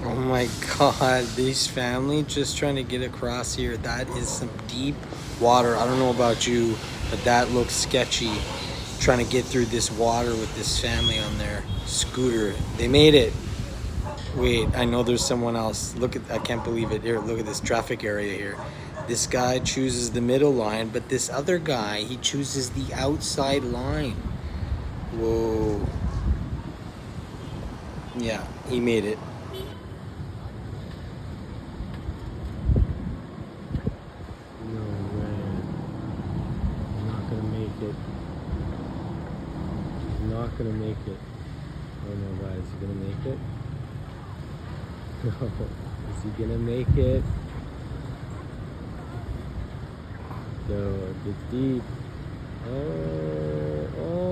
Oh my god, this family just trying to get across here. That is some deep water. I don't know about you, but that looks sketchy. Trying to get through this water with this family on their scooter. They made it. Wait, I know there's someone else. Look at, I can't believe it. Here, look at this traffic area here. This guy chooses the middle line, but this other guy, he chooses the outside line. Whoa. Yeah, he made it. No way. He's not gonna make it. He's not gonna make it. Oh no, guys, is he gonna make it? No. Is he gonna make it? No, it's deep. Oh, oh.